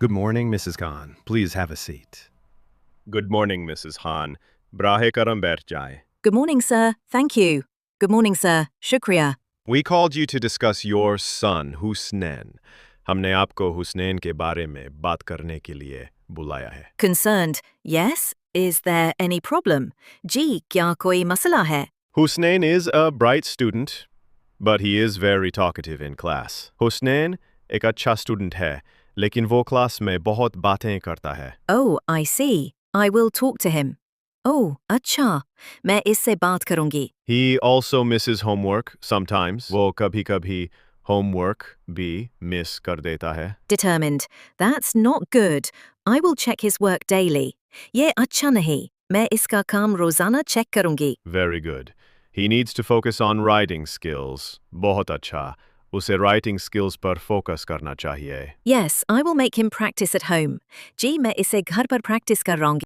Good morning, Mrs. Khan. Please have a seat. Good morning, Mrs. Han. Brahe karam baith jaye. Good morning, sir. Thank you. Good morning, sir. Shukriya. We called you to discuss your son, Husnain. हमने आपको हुसनैन के बारे में बात करने के लिए बुलाया है. Concerned. Yes? Is there any problem? जी, क्या कोई मसला है? Husnain is a bright student, but he is very talkative in class. Husnain एक अच्छा student है, लेकिन वो क्लास में बहुत बातें करता है. Oh, I see. I will talk to him. Oh, अच्छा. मैं इससे बात करूंगी. He also misses homework sometimes. वो कभी-कभी homework भी miss कर देता है. Determined. That's not good. I will check his work daily. ये अच्छा नहीं. मैं इसका काम रोजाना चेक करूंगी. Very good. He needs to focus on writing skills. बहुत अच्छा. उसे writing skills पर focus करना चाहिए. Yes, I will make him practice at home. जी, मैं इसे घर पर practice कराऊंगी.